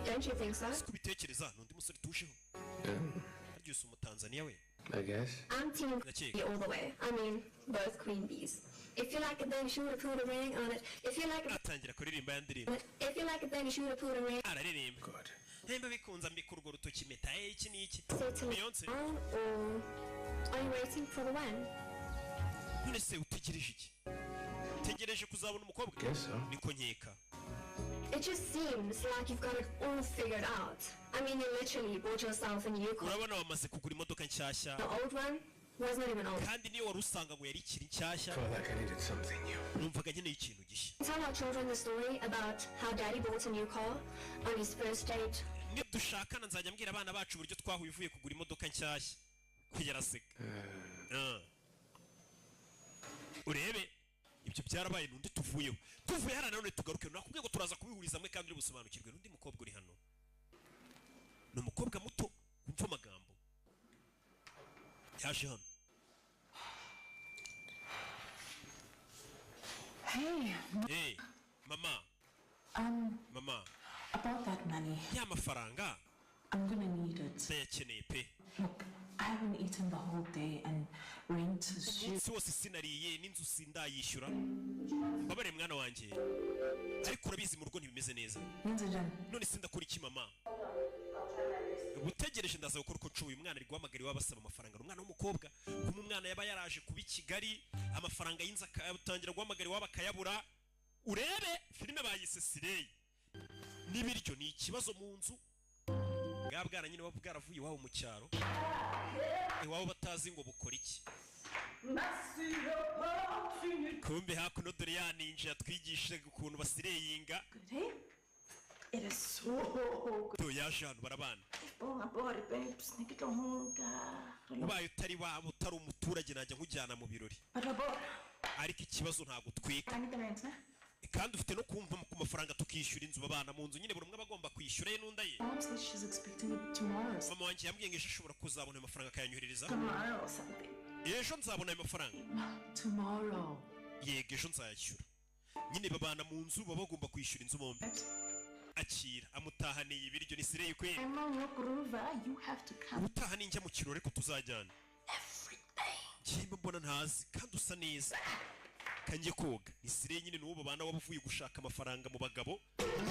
Don't you think so? Kubitekereza nundi musore tusheho. Aryo Tanzania we. I guess. I'm team all the way. I mean, both queen bees. If you like it, then you should put a ring on it. If you like it, atangira kuririmba yandirimba. If you like it, then you should put a ring. Araririmba. Good. Hemba bikunza mbikurwo rutoki meta iki niki. Beyonce. Or are you waiting for the when? None se utegereje iki? Tegereje kuzabona umukobwa? Niko nkeka. It just seems like you've got it all figured out. I mean, you literally bought yourself a new car. Urabona wamaze kugura imodoka nshyashya. The old one was not even old. Kandi niyo warusanga ngo yari ikiri nshyashya. Felt like I needed something new. Numvaga nkeneye ikintu gishya. Tell our children the story about how Daddy bought a new car on his first date. Nidushakana nzajya mbwira abana bacu uburyo twahuye uvuye kugura imodoka nshyashya. Kugera seka. Urebe ibyo byarabaye nundi tuvuyeho hara none tugaruke nakubwiye ngo turaza kubihuriza mwe kandi ubusobanukirwe nundi mukobwa uri hano no mukobwa muto kumva amagambo yaje hano. Hey mama mama about that money ya mafaranga I'm gonna need it. Ndayakeneye pe. Look, I haven't eaten the whole day and rent is due. Si wose sinariye n'inzu sindayishyura. Mbabare mwana wanjye. Ariko urabizi mu rugo ntibimeze neza. None sindakora iki mama? Ubutegereje ndaza gukora uko nshoboye umwana ari guhamagara wabasaba amafaranga. Umwana w'umukobwa kuma umwana yaba yaraje kuba Kigali amafaranga y'inza atangira guhamagara wabakayabura. Urebe filime bayise Sirey. Nibiryo ni ikibazo mu nzu. Bwabwana nyine bwaravuye waho mu cyaro. Iwaho batazi ngo bukora iki. Kumbe hakuno dore ya ninja yatwigishaga ukuntu basireyinga. It is so good. To yashanu barabana. Ubaye utari wabo utari umuturage najya nkujyana mu birori. Ariko ikibazo ntago twika. Kandi ufite no kumva ku mafaranga tukishyura inzu babana mu nzu nyine buri umwe bagomba kwishyura ye nunda ye. Mama wanjye yambwiye ngo ishobora kuzabona amafaranga akayanyuririza. Ejo nzabona ayo mafaranga. Tomorrow. Yego ejo nzayashyura. Nyine babana mu nzu baba bagomba kwishyura inzu bombi. Akira amutahaniye ibiryo ni Sirey kwe. Utahaniye njya mu kirore ko tuzajyana. Kimba mbona ntazi kandi usa neza. Kanjye koga ni Sirey nyine n'uwo babana wabuvuye gushaka amafaranga mu bagabo.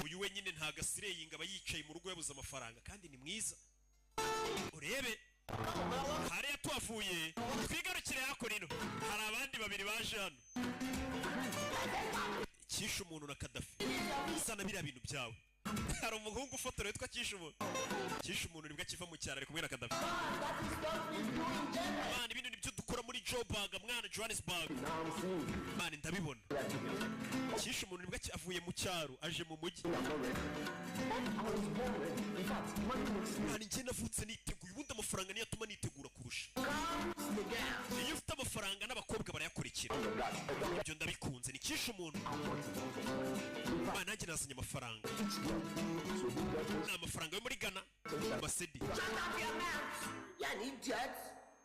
Uyu we nyine ntaga Sirey ngaba yicaye mu rugo yabuze amafaranga kandi ni mwiza. Urebe hari yatwavuye twigarukire yako rino hari abandi babiri baje hano. Kisha umuntu na Kadafi sana bira bintu byawe. Hari umuhungu ufotora witwa Kisha umuntu nibwo akiva mu cyaro ari kumwe na Kadafi. Mani ibintu nibyo dukora muri Joburg mwana Johannesburg. Mani ndabibona. Kisha umuntu nibwo avuye mu cyaro aje mu mujyi. Mani njye navutse niteguye ubundi amafaranga niyo atuma nitegura kurusha. Iyo ufite amafaranga n'abakobwa barayakurikira. Ibyo ndabikunze ni Kisha umuntu. Mani nanjye nazanye amafaranga. Ni amafaranga yo muri Ghana. Masedi.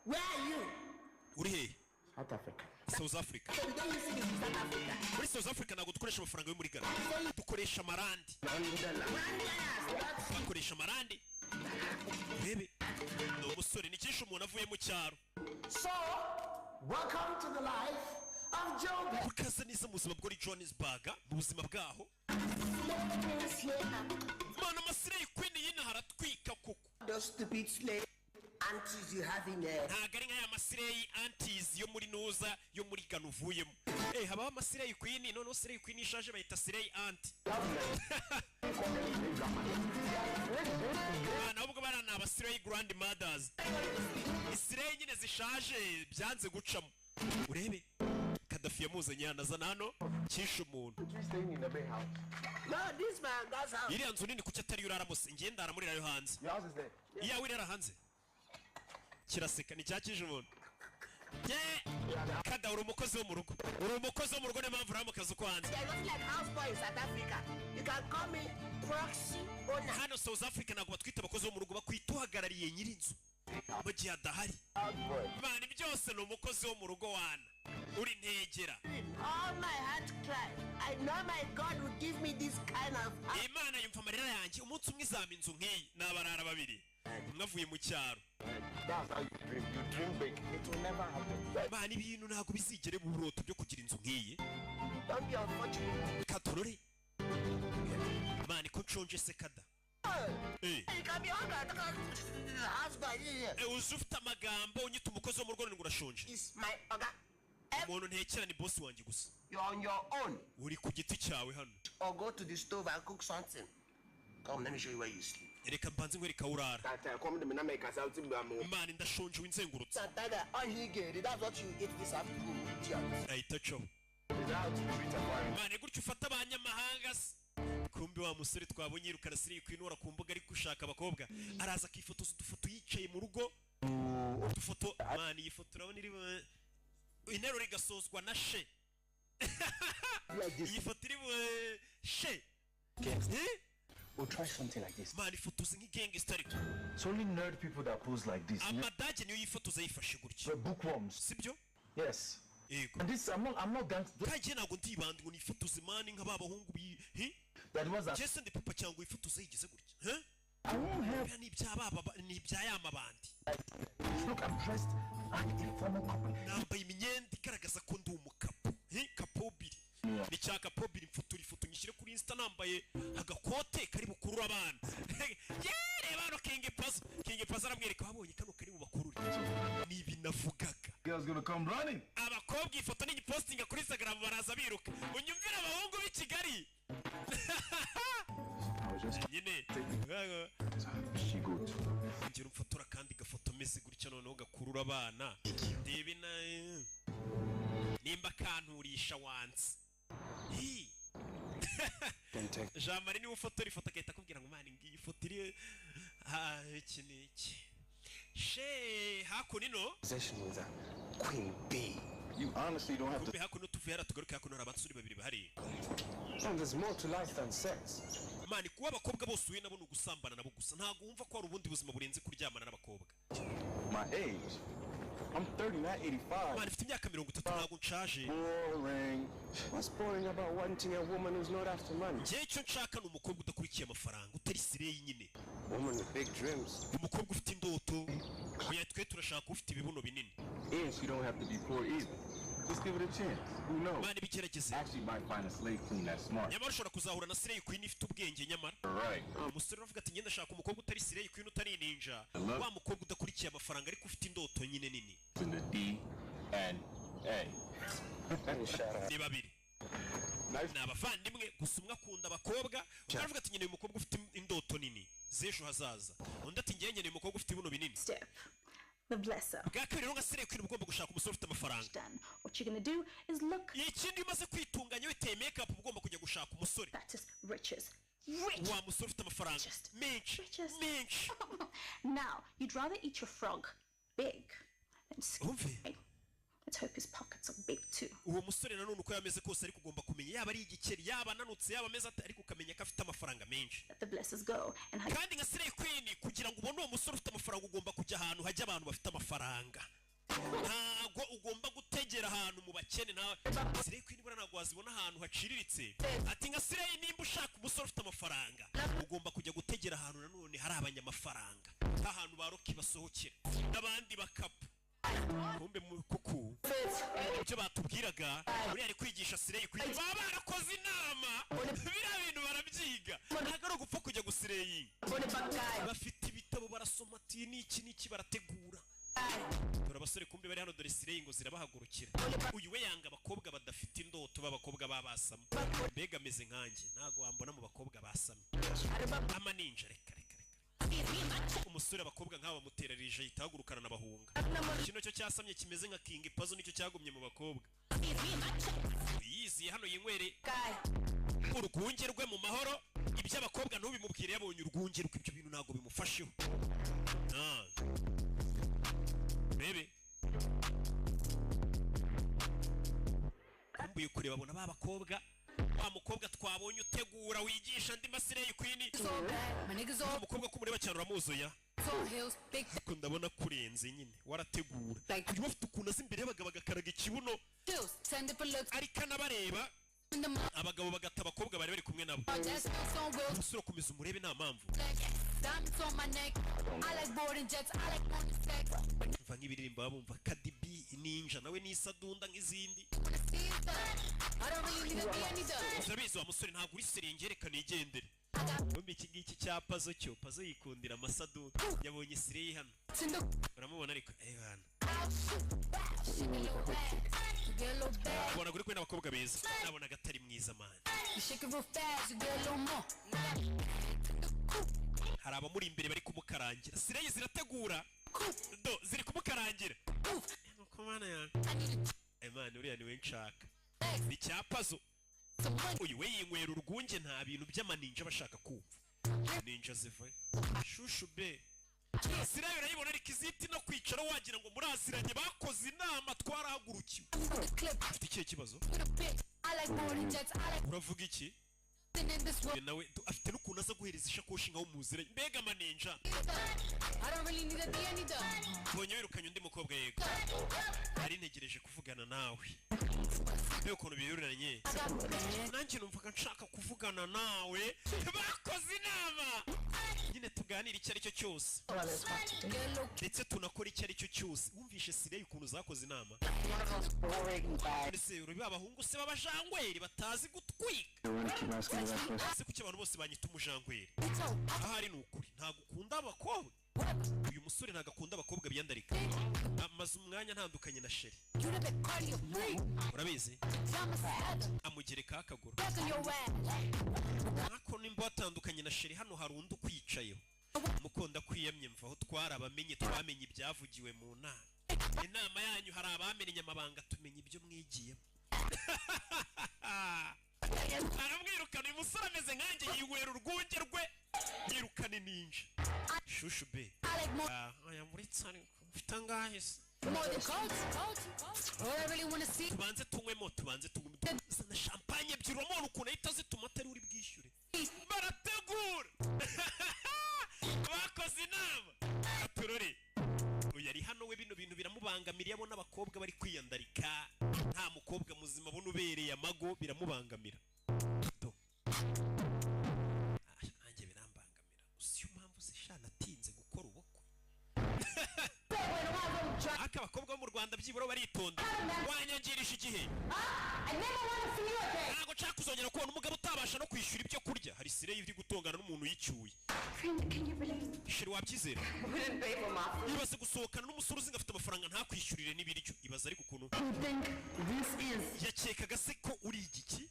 Where are you? Uri he? South Africa. South Africa. Muri South Africa ntabwo dukoresha amafaranga yo muri Ghana. Dukoresha amarandi. Dukoresha amarandi. Bebe. No musore ni Kisha umuntu avuye mu cyaro. So, welcome to the life of Joburg. Ukaza neza mu buzima bwo Johannesburg, mu buzima bwaho. Mana Sirey Queen yina haratwika kuko. Those stupid slave aunties you have in there. Ntagari nka ya Sirey aunties yo muri Nuza yo muri Ghana uvuyemo. Haba Sirey Queen none Sirey Queen ishaje bayita Sirey aunt. Nubwo barana aba Sirey grandmothers. Sirey nyine zishaje byanze gucamo. Urebe Kadafi yamuzanye yanazana hano Kisha umuntu. No, this man does have. Iriya nzu nini kuki atari uraramuse ngiye ndara muri rayo hanze. Iya wirara hanze. Kiraseka ni cyakije umuntu. Kada uri umukozi wo mu rugo. Uri umukozi wo mu rugo ne mpamvu uri mu kazi ko hanze. They are not like house boys in South Africa. You can call me proxy owner. Hano South Africa ntabwo batwita abakozi bo mu rugo bakwituhagarariye nyiri inzu. Mu gihe adahari. Bani byose ni umukozi wo mu rugo wana. uri ntegera. All my heart cry. I know my God will give me this kind of heart. Imana yumva amarira yanjye umunsi umwe izama inzu nk'iyi n'abarara babiri mwavuye mu cyaro. That's how you dream. You dream big. It will never happen. Mana ibintu ntabwo bizigere mu buroto byo kugira inzu nk'iyi. Don't be unfortunate. Katorore. Mana ko nshonje se kada. You can be hungry. Husband here Uzi ufite amagambo unyita umukozi wo mu rugo ngo urashonje. is my oga. Umuntu ntekera ni boss wanjye gusa. You're on your own. Uri ku giti cyawe hano. Or go to the stove and cook something. Come, let me show you where you sleep. Reka mbanze nkwereka urara. That come to me now make us out to me. Mana ndashonje winzengurutse. Santana, all he get, that's what you eat this afternoon. Idiot. Ahita acaho. Is that how to treat a foreign? Mana gutyo ufata abanyamahanga se. Kumbe wa musore twabonye yirukana siri kwinura ku mbuga ari gushaka abakobwa araza akifotoza udufoto yicaye mu rugo udufoto. Mana iyi foto urabona iri interuro igasozwa na she. Iyi foto iri she. We'll try something like this. Mana ifotoza nk'igangster ariko It's only nerd people that pose like this. amadage niyo yifotoza yifashe gutya The bookworms. sibyo. Yes. Yego And this, I'm not gangster. kagiye ntabwo ndibanda ngo nifotoze mani nk'aba bahungu That was a. Jason de papa cyangwa yifotoza yigize gutya I won't have. ni iby'ababa ni iby'aya mabandi. Look, I'm dressed like a former couple. Nambaye imyenda igaragaza ko ndi umukapo kapobiri ni cya kapobiri mfutura ifoto nyishyire kuri Insta nambaye agakote kari bukurura abana. Reba no King Pazo aramwereka wabonye kano kari bubakurure ni binavugaga. Girl's gonna come running. Abakobwa ifoto ni postinga kuri Instagram baraza biruka unyumvira abahungu b'i Kigali. I was just. Nyine She good. ngira umfotora kandi gafoto meze gutya noneho gakurura abana ndebe na nimba kanturisha wansi. Jean Marie niwe ufotora ifoto agahita akubwira ngo mani ngiyi foto iri iki n'iki she hakuno Possession with a queen bee. You honestly don't have kumbe to. hakuno tuvuye hara tugaruke hakuno hari abasore babiri bahari. And there's more to life than sex. Mani kuba abakobwa bose uye nabo ni ugusambana nabo gusa ntabwo wumva ko hari ubundi buzima burenze kuryamana n'abakobwa. My age. I'm 30, not 85. Mani mfite imyaka 30 ntabwo nshaje. Boring. What's boring about wanting a woman who's not after money? Njye icyo nshaka ni umukobwa udakurikiye amafaranga utari sireyi nyine. Woman with big dreams. Umukobwa ufite indoto. Oya twe turashaka ufite ibibuno binini. And she don't have to be poor either. Just give it a chance. Who knows? Mani bigerageze. Actually, might find a slave queen that's smart. Nyamara ushobora kuzahura na sireyi queen ifite ubwenge nyamara. Right. Umusore uravuga ati ngenda shaka umukobwa utari sireyi queen utari ninja. Wa mukobwa udakurikiye amafaranga ariko ufite indoto nyine nini. In the D and A. Ni babiri. Ni abavandimwe gusa umwe akunda abakobwa ukavuga ati nyine uyu mukobwa ufite indoto nini z'ejo hazaza undi ati ngiye nyine umukobwa ufite ibibuno binini. Step. The blesser. Bwa kabiri rero nka sireyi queen ugomba gushaka umusore ufite amafaranga. Done. What you're gonna do is look ikindi umaze kwitunganya witeye make up ugomba kujya gushaka umusore that is riches. Rich. wa musore ufite amafaranga menshi Richest. menshi. Now, you'd rather eat your frog big than Umve. skinny. Let's hope his pockets are big too. Uwo musore nanone uko yameze kose ariko ugomba kumenya yaba ari igikeri yaba ananutse yaba ameze ariko ukamenya ko afite amafaranga menshi. Let the blessers go and hug. Kandi nka sireyi queen kugira ngo ubone uwo musore ufite amafaranga ugomba kujya ahantu hajya abantu bafite amafaranga. Ntago ugomba gutegera ahantu mu bakene nta sireyi queen bura ntago wazibona ahantu haciriritse. Ati nka sireyi nimba ushaka umusore ufite amafaranga ugomba kujya gutegera ahantu nanone hari abanyamafaranga ahantu baroki basohokera n'abandi bakapu. Kumbe kuku ibyo batubwiraga uri ari kwigisha sireyi queen baba barakoze inama biriya bintu barabyiga ntabwo ari ugupfa kujya gusireyi. Bafite ibitabo barasoma ati n'iki barategura. Dore abasore kumbe bari hano dore sireyi ngo zirabahagurukira. Uyu we yanga abakobwa badafite indoto b'abakobwa babasama. Mbega ameze nkanjye ntabwo wambona mu bakobwa basamye. Ama ninja reka umusore abakobwa nk'aba bamutererije yitahagurukana n'abahunga. Kino cyo cyasamye kimeze nka King Pazo nicyo cyagumye mu bakobwa. Yiziye hano yinywere urwunge rwe mu mahoro iby'abakobwa ntubimubwire yabonye urwunge rwe ibyo bintu ntabwo bimufasheho. Bebe kumbuye kureba abona ba bakobwa wa mukobwa twabonye utegura wigisha andi masireyi queen. Umukobwa ko mureba cyane uramuzuya ariko ndabona kurenze nyine warategura uyu bafite ukuntu azi imbere y'abagabo agakaraga ikibuno ariko anabareba abagabo bagata abakobwa bari bari kumwe nabo umusore ukomeza umurebe nta mpamvu mva nk'ibiririmba bumva Kadibi Ninja nawe n'isadunda nk'izindi urabizi wa musore ntabwo uri serenge yerekana igendere wumva iki ngiki cya Pazo cyo Pazo yikundira amasadunda yabonye Sirey hano uramubona ariko hano abona guri kwe n'abakobwa beza nabona gatari mwiza man hari abamuri imbere bari kumukarangira Sirey zirategura ziri kumukarangira nuko mana ya Imana uriya niwe nshaka ni cya Pazo uyu we yinywera urwunge nta bintu by'amaninja bashaka kumva ninja zivaye shushu be Sirey urayibona ariko iziti no kwicara wagira ngo muraziranye bakoze inama twarahagurukiwe ufite ikihe kibazo uravuga iki nawe afite n'ukuntu aza guhereza ishakoshi nkaho muziranye mbega amaninja mbonye wirukanye undi mukobwa yego ari ntegereje kuvugana nawe mbega ukuntu biyururanye nanjye numvaga nshaka kuvugana nawe bakoze inama nyine tuganira icyo ari cyo cyose ndetse tunakora icyo ari cyo cyose wumvishe Sirey ukuntu zakoze inama ese urubi abahungu se babajangweri batazi gutwika ese kuki abantu bose banyita umujangweri ahari ni ukuri ntabwo ukunda abakobwa uyu musore ntabwo akunda abakobwa biyandarika amaze umwanya ntandukanye na Sheri urabizi amugerekaho akaguru ariko nimba watandukanye na Sheri hano hari undi ukwicayeho mukunda kwiyamye mvaho twarabamenye twamenye ibyavugiwe mu nama inama yanyu hari abamenye amabanga tumenya ibyo mwigiyemo aramwirukana uyu musore ameze nkanjye yinywera urwunge rwe yirukana ninja shushu be aya muri tsari mfite angahe se tubanze tunywemo tubanze tunywe na champagne ebyiri uramubona ukuntu ahita zituma atari uri bwishyure barategura bakoze inama aturore uyu ari hano we bino bintu biramubangamira abona abakobwa bari kwiyandarika nta mukobwa muzima abona ubereye amago biramubangamira nanjye birambangamira usiyo mpamvu zishana atinze gukora ubukwe aka abakobwa bo mu Rwanda byibura baritonda wanyangirisha igihe ntabwo nshaka kuzongera kubona umugabo utabasha no kwishyura ibyo kurya hari Sirey iri gutongana n'umuntu yicyuye Sheri wabyizera ibaze gusohokana n'umusore uzi ngo afite amafaranga ntakwishyurire n'ibiryo ibaze ariko ukuntu yakekaga se ko uri igiki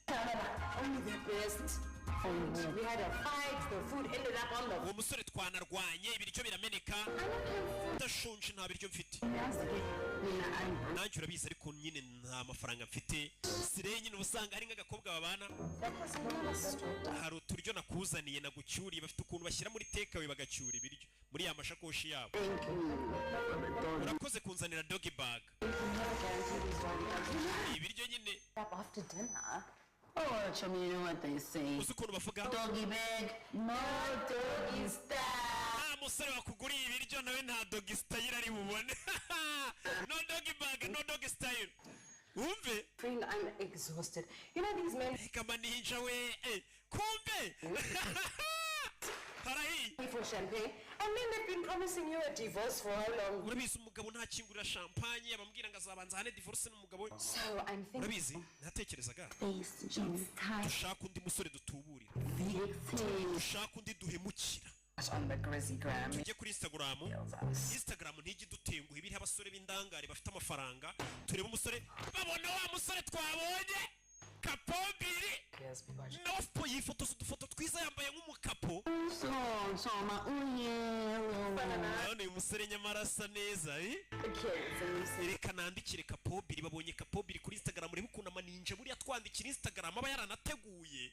uwo musore twanarwanye ibiryo birameneka ndashonje nta biryo mfite nanjye urabizi ariko nyine nta mafaranga mfite Sirey nyine usanga hari nk'agakobwa babana hari uturyo nakuzaniye nagucyuriye bafite ukuntu bashyira muri tekawe bagacyura ibiryo muri ya mashakoshi yabo urakoze kunzanira doggy bag ibiryo nyine After dinner. Oh, chum, you know what they say. uzi ukuntu bavuga Doggy bag, no doggy style. umusore wakuguriye ibiryo nawe nta doggy style ari bubone no doggy bag no doggy style wumve Friend, I'm exhausted. You know these men reka maninja we kumve harahi for champagne, and then they've been promising you a divorce for how long? urabizi umugabo ntakingurira champagne abambwira ngo azabanza hane divorce n'umugabo we So I'm thinking urabizi natekerezaga face jeans tie dushaka undi musore dutuburira thing dushaka undi duhemukira on the Grizzy gram. tujye kuri Instagram ntijye dutenguha ibiriho abasore b'indangare bafite amafaranga turebe umusore babona wa musore twabonye kapombiri nofu yifotoza udufoto twiza yambaye nk'umukapo So my none uyu musore nyamara asa neza reka nandikire kapobiri babonye kapobiri kuri Instagram urebe ukuntu amaninja buriya twandikira Instagram aba yaranateguye